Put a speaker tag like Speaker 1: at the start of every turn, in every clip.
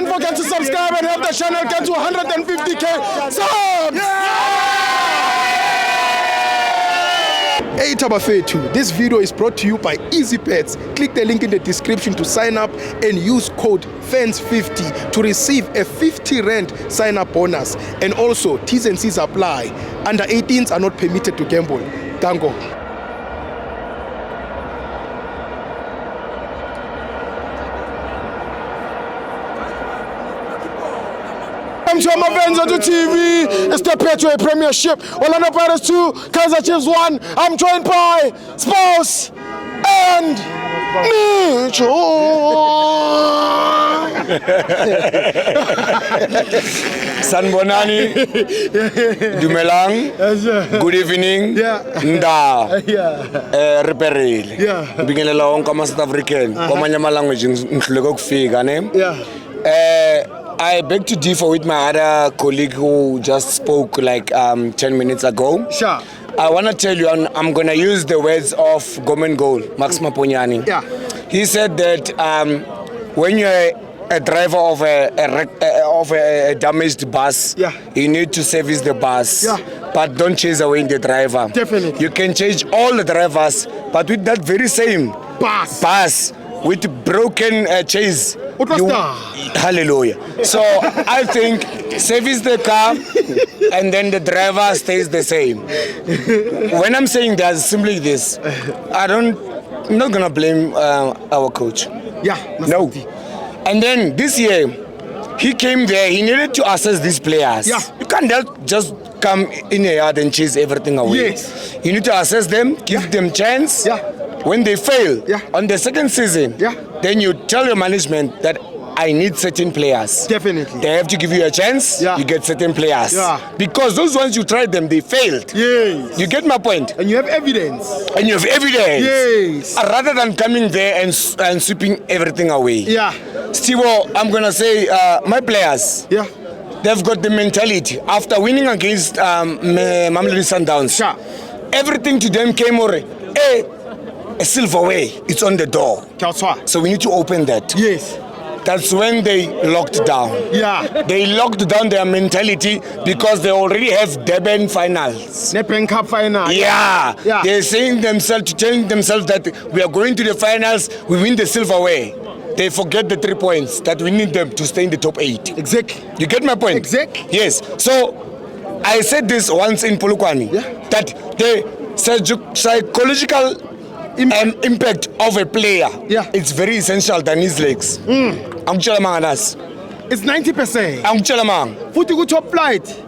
Speaker 1: don't forget to subscribe and help the channel get to 150k subs. Hey Tabafetu, this video is brought to you by EasyPets. Click the link in the description to sign up and use code FANS50 to receive a 50 Rand sign-up bonus. And also, T's and C's apply. Under 18s are not permitted to gamble. Tango. I'm to my friends on the TV. It's the Petway Premiership. Orlando Pirates 2, Kaizer Chiefs 1. I'm joined by Spouse and Nicho.
Speaker 2: Sanbonani, Dumelang, good evening, Nda, Reperil, Bingelela onka South African, Komanyama language, Nhlego Figa name. I beg to differ with my other colleague who just spoke like 10 minutes ago.
Speaker 1: Sure.
Speaker 2: I want to tell you, I'm going to use the words of Gomen Goal, Max Maponyani.
Speaker 1: Yeah.
Speaker 2: He said that when you're a driver of a damaged bus, you need to service the bus, but don't chase away the driver.
Speaker 1: Definitely.
Speaker 2: You can change all the drivers, but with that very same bus with broken chase, hallelujah. So I think service the car and then the driver stays the same. When I'm saying that, simply this, I'm not gonna blame our coach. No. And then this year, he came there, he needed to assess these players. You can't just come in a yard and chase everything away. You need to assess them, give them chance. When they fail on the second season, then you tell your management that I need certain players.
Speaker 1: Definitely.
Speaker 2: They have to give you a chance, you get certain players. Because those ones you tried them, they failed. You get my point?
Speaker 1: And you have evidence.
Speaker 2: Rather than coming there and sweeping everything away. Steve, I'm going to say my players, they've got the mentality. After winning against Mamelodi Sundowns, everything to them came already. A silverware, it's on the door. So we need to open that. That's when they locked down. They locked down their mentality because they already have Durban finals.
Speaker 1: Durban Cup final.
Speaker 2: They're saying themselves to change themselves that we are going to the finals, we win the silverware. They forget the 3 points that we need them to stay in the top 8.
Speaker 1: Exactly.
Speaker 2: You get my point?
Speaker 1: Exactly.
Speaker 2: Yes. So I said this once in Polokwane that the psychological impact of a player, it's very essential than his legs.
Speaker 1: It's 90%. Futhi ku top flight.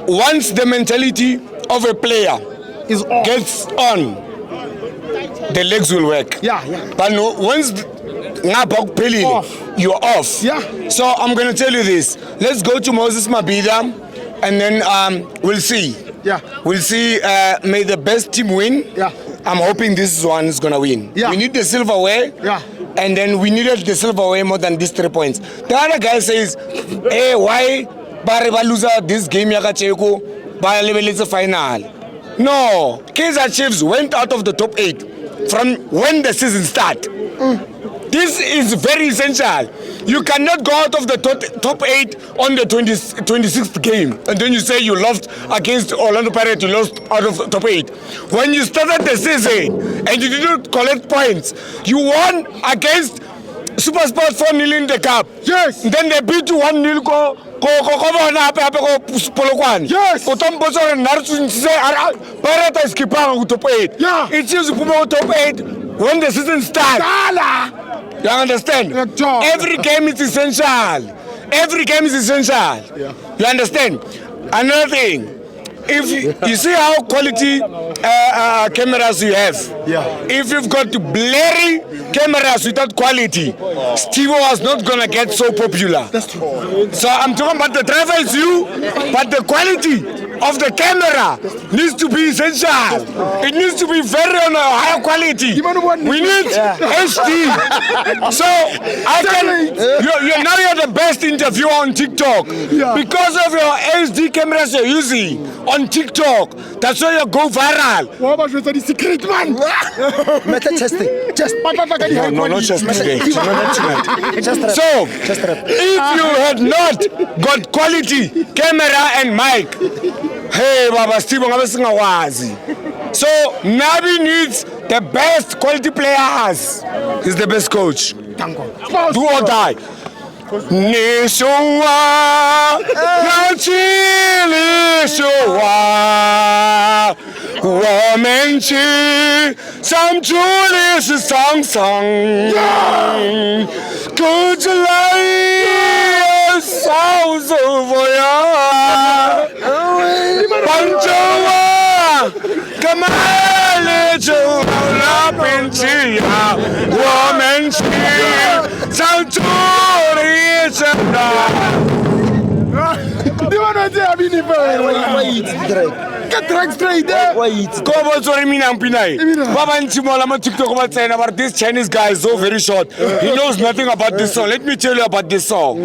Speaker 2: Once the mentality of a player
Speaker 1: is off,
Speaker 2: gets on, the legs will work. But no, once you're off. So I'm going to tell you this. Let's go to Moses Mabhida and then we'll see. We'll see. May the best team win. I'm hoping this one is going to win. We need the silverware. And then we needed the silverware more than these 3 points. The other guy says, hey, why Bariba lose this game? It's a final. No. Kaizer Chiefs went out of the top 8 from when the season started. This is very essential. You cannot go out of the top 8 on the 26th game and then you say you lost against Orlando Pirates, you lost out of the top 8. When you started the season and you didn't collect points, you won against SuperSport 4-0 in the cup. Then they beat you 1-0 Pirates is keeping top 8. It is top 8 when the season starts. You understand? Every game is essential. You understand? Another thing, if you see how quality cameras you have, if you've got blurry cameras without quality, Steve was not gonna get so popular.
Speaker 1: That's true.
Speaker 2: So I'm talking about the driver is you, but the quality of the camera needs to be essential. It needs to be very on a higher quality. We need HD. So I can. You're the best interviewer on TikTok because of your HD cameras you're using on TikTok. That's why you go viral.
Speaker 1: What about the secret man?
Speaker 3: Method testing. Just
Speaker 2: No, not just today. Not tonight.
Speaker 3: just rap.
Speaker 2: So,
Speaker 3: Just rap.
Speaker 2: if you had not got quality camera and mic, hey, Baba Steve, so Nabi needs the best quality player has. He's the best coach. Do or die. Nishowa, Nachilishowa, Womenchi, some Julius song song. Good life, sounds over ya. Panchowa, Kamale, Jola, Pinchia, Womenchi, some Julius.
Speaker 3: Wait, Drake.
Speaker 1: Get Drake straight there.
Speaker 3: Wait.
Speaker 2: Go about sorry, Mina Pinai. Baba and Timola, I'm TikTok about saying about this Chinese guy is so very short. He knows nothing about this song. Let me tell you about this song.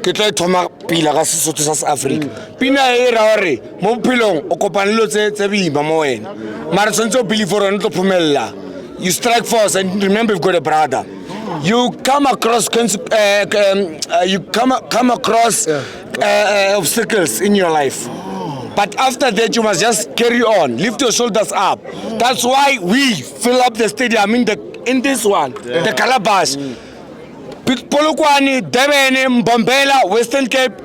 Speaker 2: Ke tla thoma pila ga Sesotho sa Africa. Pina e ra hore mo philong o kopanelo tse boima mo wena. Mara tsentse o believe for ntlo phumella. You strike first and remember you've got a brother. You come across obstacles in your life. But after that, you must just carry on. Lift your shoulders up. That's why we fill up the stadium in this one, the Calabash. Polokwane, Durban, Mbombela, Western Cape,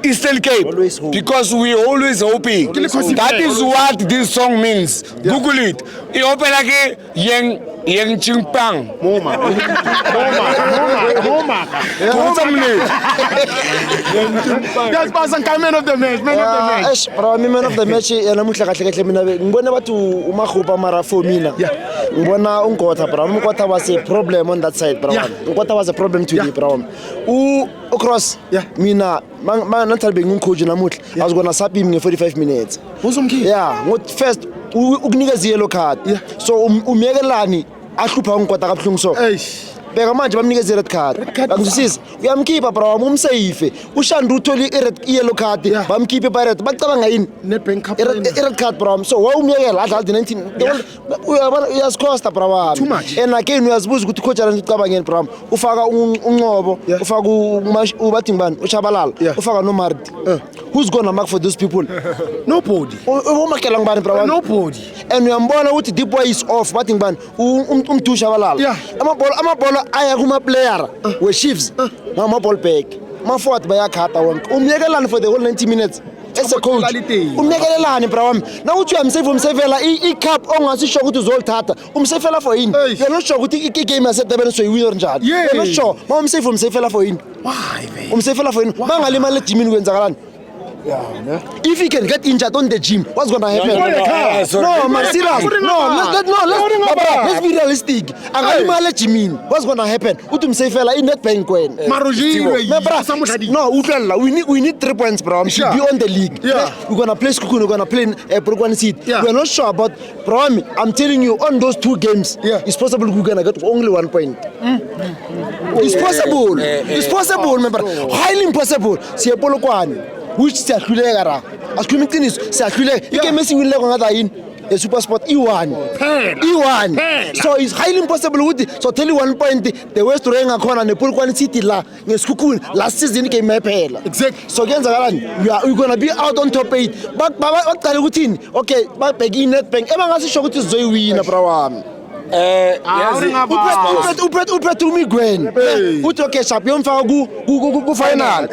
Speaker 2: Eastern Cape. Because we always hoping. That is what this song means. Google it. I open like Yang Chimpang. Moma.
Speaker 1: That's Basan man of the match. Man of the match.
Speaker 3: Bro, man of the match yena muhla kahle kahle mina ngibona bathu umahupa mara for mina. Ngibona uNkotha bro. uNkotha was a problem on that side bro. uNkotha was a problem to me bro. Cross mina nantalbe ngincoach namuhla I was gonna sub him in 45 minutes. Yeah, ngot first ukunikeza yellow card. So umekelani ahlupha uNkotha kabuhlungu so. Beka manje bamnikeze red card. Angizwisisi. Uyamkhipha bro, umsafe. Ushanda utholi yellow card, bamkhiphe Pirates. Bacabanga yini? Red card bro. So wawumyekela adlala 19. Uyascosta bro.
Speaker 1: Too much.
Speaker 3: And again uyazibuza ukuthi coach arani ucabangeni bro. Ufaka uNqobo, ufaka ubathi ngibani, uChabalala, ufaka noMardi. Who's going to mark for those people?
Speaker 1: Nobody.
Speaker 3: Umakela ngibani bro?
Speaker 1: Nobody.
Speaker 3: And uyambona ukuthi deep boy is off, bathi ngibani? Umdusha balala. Amabhola aya kuma player we Chiefs mama ball back ma forward bayakhata wonke umyekelani for the whole 90 minutes as a coach umyekelelani bro wami na uthi umsevela i-cup ongasisho ukuthi uzolithatha umsevela for yini you're not sure ukuthi i-game yasedeben soyiwina njani you're not sure ma umsevela for yini
Speaker 1: Why man?
Speaker 3: Umsevela for yini bangalimali ejimini kwenzakalani. If he can get injured on the gym, what's gonna happen? No, man, serious. Let's be realistic. What's gonna happen? In that bank no, we need 3 points, bro. We should be on the league. We're gonna play Skukun, we're gonna play Polokwane Seed. We're not sure about, bro. I'm telling you, on those 2 games, it's possible we're gonna get only 1 point. It's possible. It's possible, remember. Highly impossible. See Polokwane. Which siyahluleka ra asikhuluma iqiniso siyahluleka igame esingwinile ngathi yini a super sport E1 so it's highly impossible ukuthi so tell you 1 point the West Rand ngakhona nePolokwane City la ngesikhukhuni last season game yaphela exactly so kuyenzakalani we going to be out on top 8 baqale ukuthini okay babheka iNetbank ebangasisho ukuthi sizoyiwina bro wami uphethe uMigwen uthi okay sharp yomfaka ku final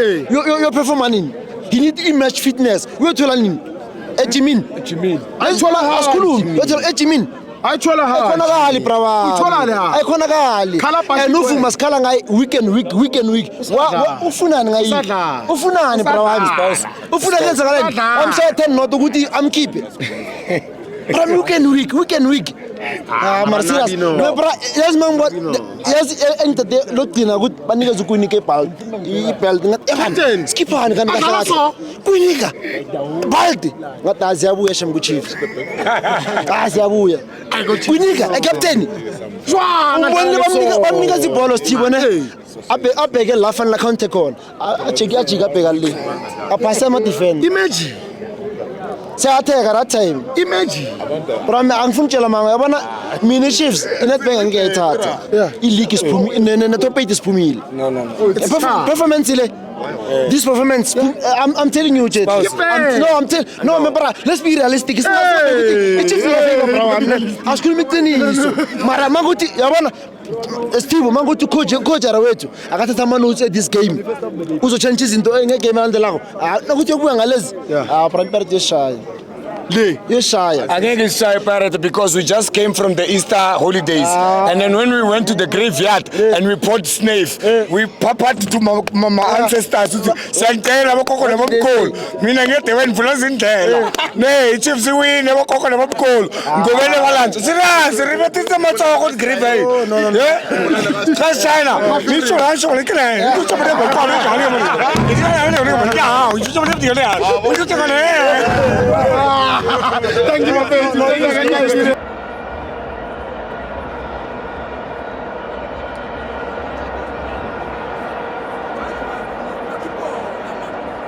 Speaker 3: yo perform nini he need image fitness uyothola nini ejimini ayithola asikhulumi uyothola ejimini ayithola ayikhonakali brawa ayikhonakali and uvuma sikhala ngayi weekend ufunani ngayi ufunani brawa ufuna kwenzakalani amsaya 10 not ukuthi amkhiphe from weekend week Marcelo no bra yes man what yes enter the lokugcina ukuthi banikeza ukunika ibelt ngathi skiphani kanti kahle kunika belt ngathi aziyabuya shem ku Chiefs aziyabuya kunika captain umbonile bamnikeza ibhola sithibo ne abheke la fanele counter khona ajika abheka le aphasa ama defend
Speaker 1: imagine
Speaker 3: siyatheka that time.
Speaker 1: Imagine.
Speaker 3: Bro, angifuni ukutshela manga yabona mina Chiefs iNetbank angiyayithatha. I-league isiphumile ne-top 8 isiphumile.
Speaker 2: No.
Speaker 3: Performance le. This performance, I'm telling you, Jet. No, bro. Let's be realistic. It's not the Chiefs are favor, bro. Asikhuluma iqiniso. Mara manguthi yabona Steve manguthi coach arawethu akathatha ama-notes at this game. Uzochange izinto ngegame elandelako. Nakuthi yokubuya ngalezi. Prime yeshaya. Yeshaya.
Speaker 2: Angeke sishaye Pirates because we just came from the Easter holidays, and then when we went to the graveyard and we poured snave, we papat to my ancestors. Santela abakoko nabamkhulu. Mina ngedebe ndivula izindlela. Ne Chiefs win abakoko nabamkhulu. Ngobele balance. Sirazi ribetisa matsoko ku graveyard. Ka China. Ngisho ngisho lekile. Ngisho bale bakolo njalo yamani. Ngisho bale ndiyele. Ngisho bale.
Speaker 1: Thank you, my friend.